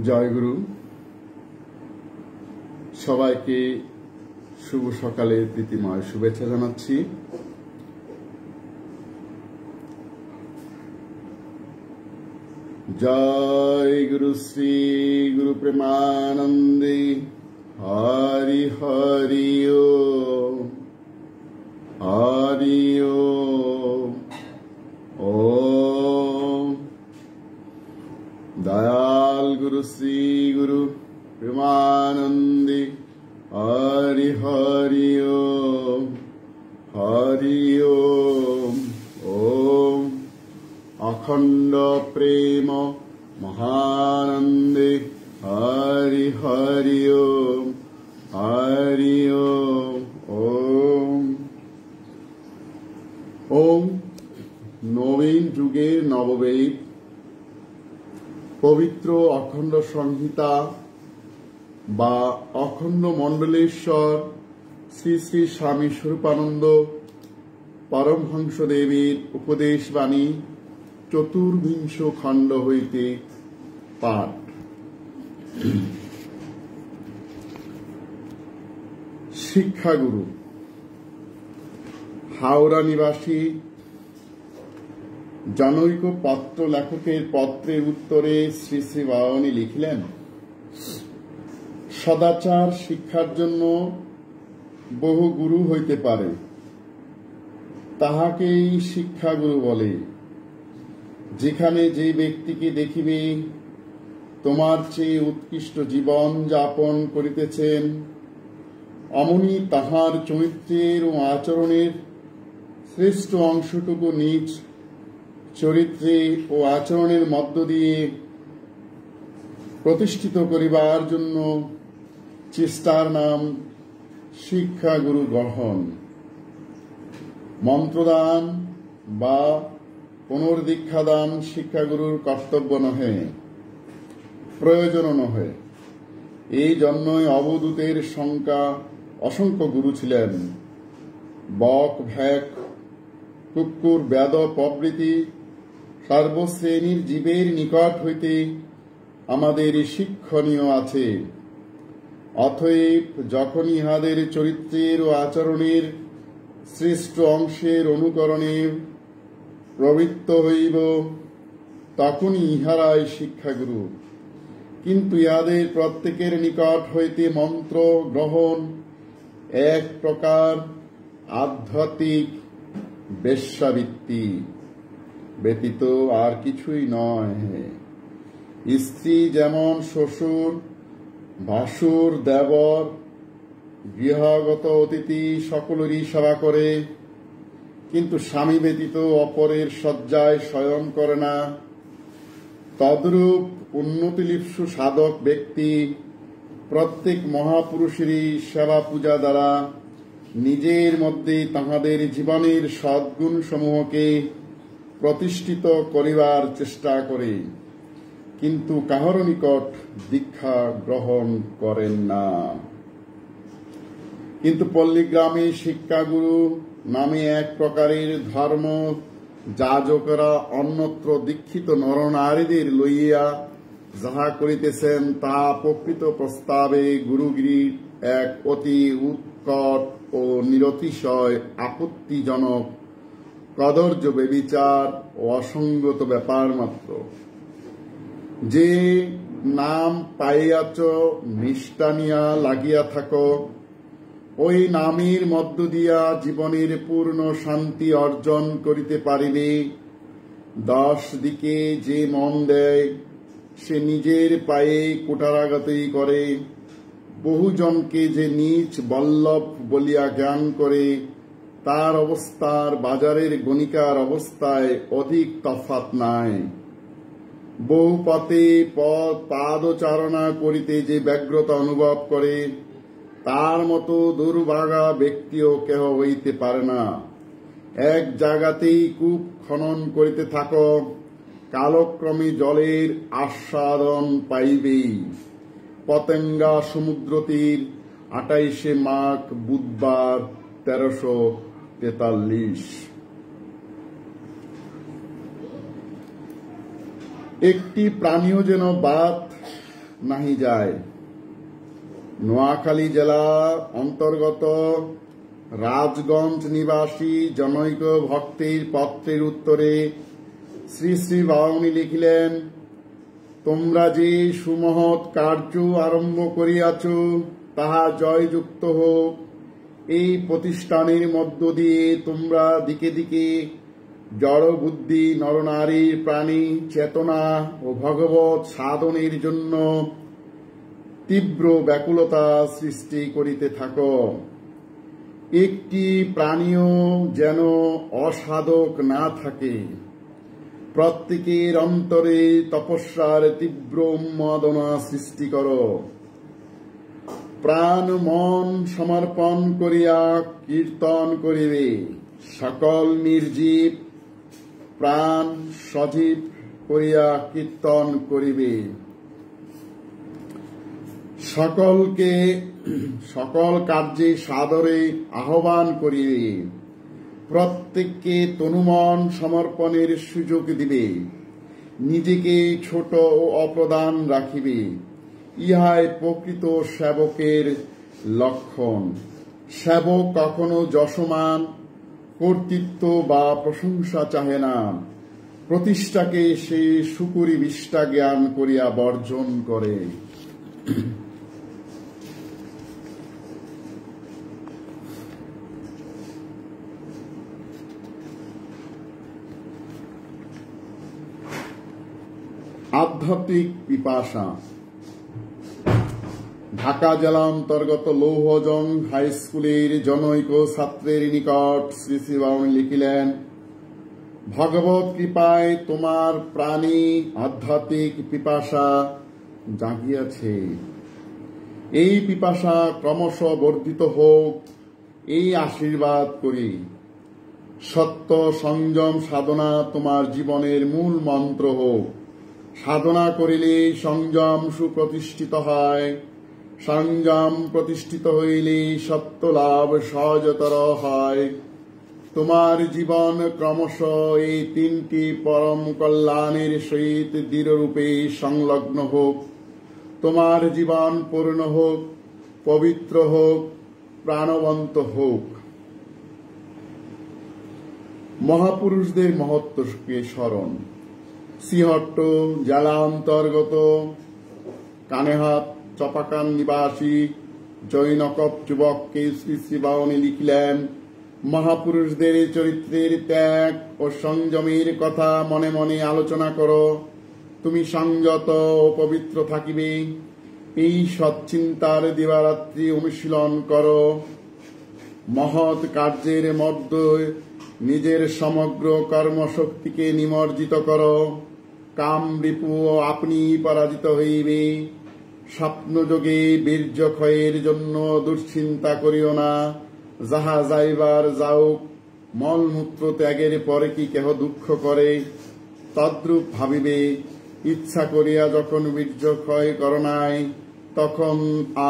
জয় গুরু। সবাইকে শুভ সকালের প্রীতিময় শুভেচ্ছা জানাচ্ছি। জয় গুরু শ্রী গুরু প্রেমানন্দে। হরি হরি ওম, হরি ওম। ওম দয়াল গুরু শ্রী গুরু প্রেমানন্দে। হরি হরি ওম, হরি ওম। ওম অখণ্ড প্রেম মহানন্দে। হরি হরি ওম, হরি ওম। ওম ওম নবীন যুগের নববেদ পবিত্র অখণ্ড সংহিতা বা অখণ্ড মণ্ডলেশ্বর শ্রী শ্রী স্বামী স্বরূপানন্দ পরমহংসদেবের উপদেশবাণী চতুর্বিংশ খণ্ড হইতে পাঠ। শিক্ষাগুরু। হাওড়া নিবাসী জনৈক পত্র লেখকের পত্রের উত্তরে শ্রী শ্রী বাবামণি লিখিলেন, সদাচার শিক্ষার জন্য বহু গুরু হইতে পারে, তাহাকেই শিক্ষাগুরু বলে। যেখানে যে ব্যক্তিকে দেখিবে তোমার চেয়ে উৎকৃষ্ট জীবন যাপন করিতেছেন, অমনি তাহার চরিত্রের ও আচরণের শ্রেষ্ঠ অংশটুকু নিজ চরিত্রে ও আচরণের মধ্য দিয়ে প্রতিষ্ঠিত করিবার জন্য চেষ্টার নাম শিক্ষাগুরু গ্রহণ। মন্ত্রদান বা পুনর্দীক্ষাদান শিক্ষাগুরুর কর্তব্য নহে, প্রয়োজনও নহে। এই জন্যই অবধূতের সংখ্যা অসংখ্য গুরু ছিলেন। বক, ভ্যাক, কুকুর, বেদ প্রভৃতি সর্বশ্রেণীর জীবের নিকট হইতে আমাদের শিক্ষণীয় আছে। অতএব যখন ইহাদের চরিত্রের ও আচরণের শ্রেষ্ঠ অংশের অনুকরণে প্রবৃত্ত হইব, তখনই ইহারাই শিক্ষাগুরু। কিন্তু ইহাদের প্রত্যেকের নিকট হইতে মন্ত্র গ্রহণ এক প্রকার আধ্যাত্মিক বেশ্যাবৃত্তি ব্যতীত আর কিছুই নয়। স্ত্রী যেমন শ্বশুর, ভাসুর, দেবর, গৃহগত অতিথি সকলেরই সেবা করে, কিন্তু স্বামী ব্যতীত অপরের শয্যায় শয়ন করে না, তদ্রূপ উন্নতিলিপ্সু সাধক ব্যক্তি প্রত্যেক মহাপুরুষেরই সেবা পূজা দ্বারা নিজের মধ্যে তাহাদের জীবনের সদ্গুণ সমূহকে প্রতিষ্ঠিত করিবার চেষ্টা করে, কিন্তু কাহার নিকট দীক্ষা গ্রহণ করেন না। কিন্তু পল্লীগ্রামে শিক্ষাগুরু নামে এক প্রকারের ধর্ম যাজকরা অন্যত্র দীক্ষিত নরনারীদের লইয়া যাহা করিতেছেন, তাহা প্রকৃত প্রস্তাবে গুরুগিরির এক অতি উৎকট ও নিরতিশয় আপত্তিজনক কদর্য বেবিচার ও অসঙ্গত ব্যাপার মাত্র। যে নাম পাইয়াছ নিষ্ঠা নিয়া লাগিয়া থাকো, ওই নামের মধ্য দিয়া জীবনের পূর্ণ শান্তি অর্জন করিতে পারিবে। 10 দিকে যে মন দেয়, সে নিজের পায়ে কুঠারাঘাতই করে। বহুজনকে যে নীচ বল্লভ বলিয়া জ্ঞান করে, তার অবস্থার বাজারের গণিকার অবস্থায় অধিক তফাৎ নাই। বহু পথে পাদচারণা করিতে যে ব্যগ্রতা অনুভব করে, তার মতো দুর্ভাগা ব্যক্তিও কেহ হইতে পারে না। এক জায়গাতেই কূপ খনন করিতে থাকো, কালক্রমে জলের আস্বাদন পাইবেই। পতেঙ্গা সমুদ্র তীর, 28 মাঘ বুধবার 1343। একটি প্রাণীও যেন বাত নাহি যায়। নোয়াখালী জেলা অন্তর্গত রাজগঞ্জ নিবাসী জনৈক ভক্তের পত্রের উত্তরে শ্রী শ্রী বাউনী লিখিলেন, তোমরা যে সুমহৎ কার্য আরম্ভ করিয়াছ তাহা জয়যুক্ত হোক। এই প্রতিষ্ঠানের মধ্য দিয়ে তোমরা দিকে দিকে জড় বুদ্ধি নরনারীর প্রাণী চেতনা ও ভগবৎ সাধনের জন্য তীব্র ব্যাকুলতা সৃষ্টি করিতে থাকো। একটি প্রাণীও যেন অসাধক না থাকে। প্রত্যেকের অন্তরে তপস্যার তীব্র উন্মাদনা সৃষ্টি করো। প্রাণ মন সমর্পণ করিয়া কীর্তন করিবে। সকল নির্জীব প্রাণ সজীব করিয়া কীর্তন করিবে। সকলকে সকল কার্যে সাদরে আহ্বান করিবে। প্রত্যেককে তনুমন সমর্পণের সুযোগ দিবে। নিজেকে ছোট ও অপ্রধান রাখিবে। ইহাই প্রকৃত সেবকের লক্ষণ। সেবক কখনো যশমান কর্তৃত্ব বা প্রশংসা চাহে না। প্রতিষ্ঠাকে সে সুকুরি বিষ্ঠা জ্ঞান করিয়া বর্জন করে। আধ্যাত্মিক পিপাসা। ঢাকা জেলা অন্তর্গত লৌহজং হাই স্কুলের জনৈক ছাত্রের নিকট শ্রী শ্রী বাউনী লিখিলেন, ভগবত কৃপায় তোমার প্রাণী আধ্যাত্মিক পিপাসা জাগিয়াছে। এই পিপাসা ক্রমশ বর্ধিত হোক, এই আশীর্বাদ করি। সত্য সংযম সাধনা তোমার জীবনের মূল মন্ত্র হোক। সাধনা করিলে সংযম সুপ্রতিষ্ঠিত হয়। সংযম প্রতিষ্ঠিত হইলে সত্য লাভ সহজতর হয়। তোমার জীবন ক্রমশ এই তিনটি পরম কল্যাণের সহিত দৃঢ়রূপে সংলগ্ন হোক। তোমার জীবন পূর্ণ হোক, পবিত্র হোক, প্রাণবন্ত হোক। মহাপুরুষদের মহত্বকে স্মরণ। সিংহট্ট জেলা অন্তর্গত কানেহাট চপাকান নিবাসী জৈনকপ যুবককে শ্রী শ্রী বাউনী লিখিলেন, মহাপুরুষদের চরিত্রের ত্যাগ ও সংযমের কথা মনে মনে আলোচনা করো। তুমি সংযত ও পবিত্র থাকিবে। এই সচ্চিন্তার দিবারাত্রি অনুশীলন করো। মহৎ কার্যের মধ্যে নিজের সমগ্র কর্মশক্তিকে নিমজ্জিত করো। কাম রিপু আপনি পরাজিত হইবে। স্বপ্নযোগে বীর্য ক্ষয়ের জন্য দুশ্চিন্তা করিও না। যাহা যাইবার যাওক, মলমূত্র ত্যাগের পরে কি কেহ দুঃখ করে? তদ্রূপ ভাবিবে। ইচ্ছা করিয়া যখন বীর্য ক্ষয় কর নাই, তখন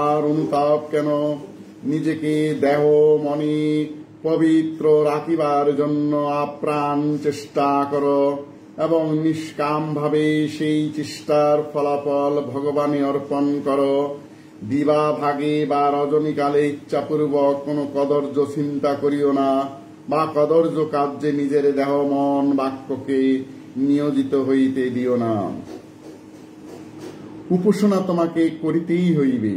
আর অনুতাপ কেন? নিজেকে দেহ মনে পবিত্র রাখিবার জন্য আপ্রাণ চেষ্টা করো এবং নিষ্কাম ভাবে সেই চেষ্টার ফলাফল ভগবানে অর্পণ করো। দিবা ভাগে বা রজনীকালে ইচ্ছাপূর্বক কোনো কদর্য চিন্তা করিও না বা কদর্য কার্যে নিজের দেহ মন বাক্যকে নিয়োজিত হইতে দিও না। উপাসনা তোমাকে করিতেই হইবে।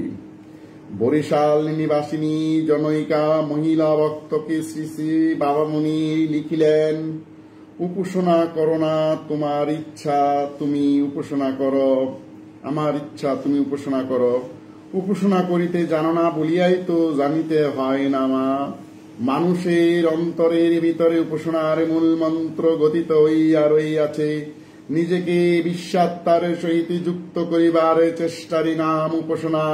বরিশাল নিবাসিনী জনৈকা মহিলা ভক্তকে শ্রী শ্রী বাবামুনি লিখিলেন, উপাসনা করো না, তোমার ইচ্ছা তুমি উপাসনা করো। আমার ইচ্ছা তুমি উপাসনা করো। উপাসনা করিতে জানো না বলিয়াই তো জানিতে হয় না মা। মানুষের অন্তরের ভিতরে উপাসনার মূল মন্ত্র গঠিত হইয়া রহিয়াছে। নিজেকে বিশ্বাত্মার সহিত যুক্ত করিবার চেষ্টারই নাম উপাসনা।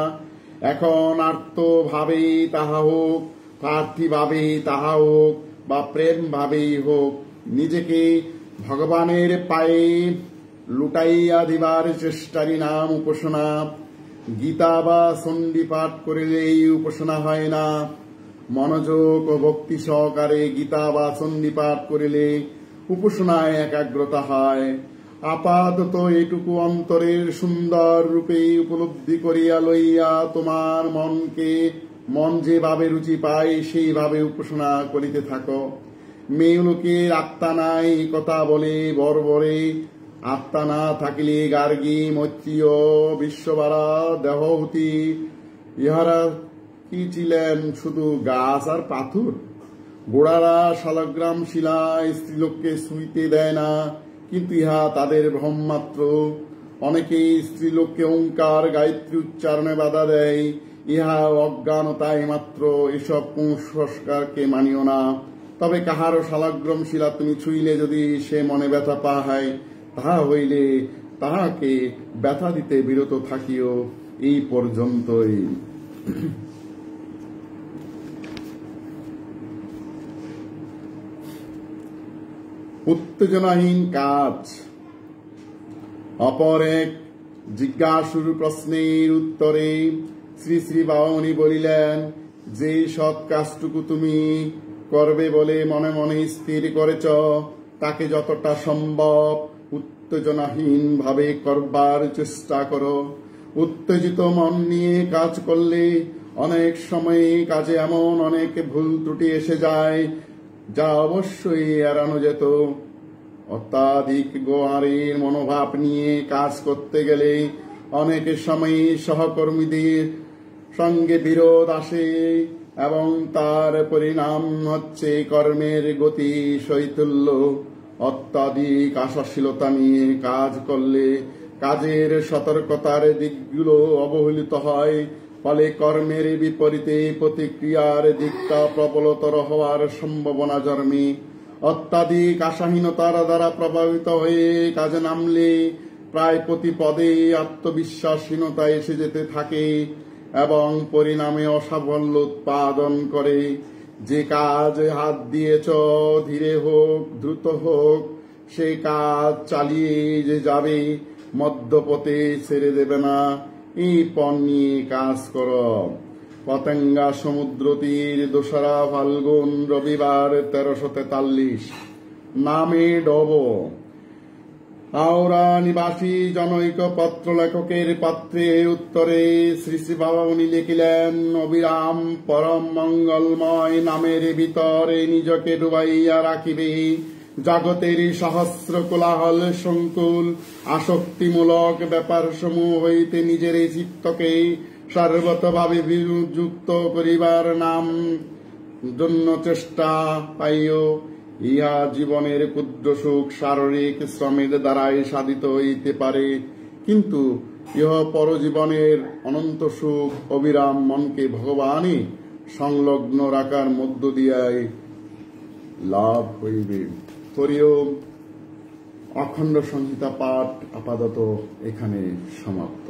এখন আর্ত ভাবেই তাহা হোক, প্রার্থী ভাবেই তাহা হোক বা প্রেম ভাবেই হোক, নিজেকে ভগবানের পায়ে লুটাইয়া দিবার চেষ্টারই নাম উপাসনা। গীতা বা চণ্ডী পাঠ করিলেই উপাসনা হয় না। মনোযোগ ও ভক্তি সহকারে গীতা বা চণ্ডী পাঠ করিলে উপাসনায় একাগ্রতা হয়। আপাতত এটুকু অন্তরের সুন্দর রূপে উপলব্ধি করিয়া লইয়া তোমার মন যেভাবে রুচি পায় সেইভাবে উপাসনা করিতে থাকো। মেয়ে লোকের আত্মা নাই কথা বলে বর্বরে, আত্মা না থাকিলে গার্গী, মৈত্রীয়, বিশ্ববারা, দেহহূতি ইহারা কি ছিলেন? শুধু গাছ আর পাথর। গোড়ারা শালগ্রাম শিলা স্ত্রীলোককে ছুঁইতে দেয় না, কিন্তু ইহা তাদের ভ্রম মাত্র। অনেকেই স্ত্রীলোককে ওঙ্কার গায়ত্রী উচ্চারণে বাধা দেয়, ইহা অজ্ঞানতাই মাত্র। এসব কুসংস্কারকে মানিও না। তবে কাহারও শালগ্রাম শিলা তুমি ছুঁইলে যদি সে মনে ব্যথা পায়, তাহা হইলে তাহাকে ব্যথা দিতে বিরত থাকিও। এই পর্যন্তই। উত্তেজনাহীন কাজ। অপর এক জিজ্ঞাসুর প্রশ্নের উত্তরে শ্রী শ্রী বাবামণি বলিলেন, যে সৎ কাজটুকু তুমি করবে বলে মনে মনে স্থির করেছ, তাকে যতটা সম্ভব উত্তেজনাহীন ভাবে করবার চেষ্টা করো। উত্তেজিত মন নিয়ে কাজ করলে অনেক সময় কাজে এমন অনেক ভুল ত্রুটি এসে যায় যা অবশ্যই এড়ানো যেত। অত্যাধিক গোয়ারের মনোভাব নিয়ে কাজ করতে গেলে অনেক সময় সহকর্মীদের সঙ্গে বিরোধ আসে এবং তার পরিণাম হচ্ছে কর্মের গতি শৈথিল্য। অত্যাধিক আশাশীলতা নিয়ে কাজ করলে কাজের সতর্কতার দিকগুলো অবহেলিত হয়, ফলে কর্মের বিপরীতে প্রতিক্রিয়ার দিকটা প্রবলতর হওয়ার সম্ভাবনা জন্মে। অত্যাধিক আশাহীনতার দ্বারা প্রভাবিত হয়ে কাজে নামলে প্রায় প্রতি পদে আত্মবিশ্বাসহীনতা এসে যেতে থাকে এবং পরিণামে অসাফল্য উৎপাদন করে। যে কাজ হাত দিয়েছ, ধীরে হোক দ্রুত হোক, সে কাজ চালিয়ে যে যাবে, মধ্যপথে ছেড়ে দেবে না। এই পণ নিয়ে কাজ কর। পতেঙ্গা সমুদ্র তীর, 2রা ফাল্গুন, রবিবার, 1343। নামে ডব। হাওড়া নিবাসী জনৈক পত্র লেখকের পত্রে উত্তরে শ্রী শ্রী বাবামণি লিখিলেন, অবিরাম পরম মঙ্গলময় নামের ভিতরে নিজকে ডুবাইয়া রাখিবে। জগতের সহস্র কোলাহল সংকুল আসক্তিমূলক ব্যাপারসমূহ হইতে নিজের চিত্তকে সর্বতভাবে বিযুক্ত করিবার নাম জন্য চেষ্টা পাইও। ইহা জীবনের ক্ষুদ্র সুখ শারীরিক শ্রমের দ্বারাই সাধিত হইতে পারে, কিন্তু ইহ পরজীবনের অনন্ত সুখ অবিরাম মনকে ভগবানে সংলগ্ন রাখার মধ্য দিয়াই লাভ হইবে। হরিওম। অখণ্ড সংহিতা পাঠ আপাতত এখানে সমাপ্ত।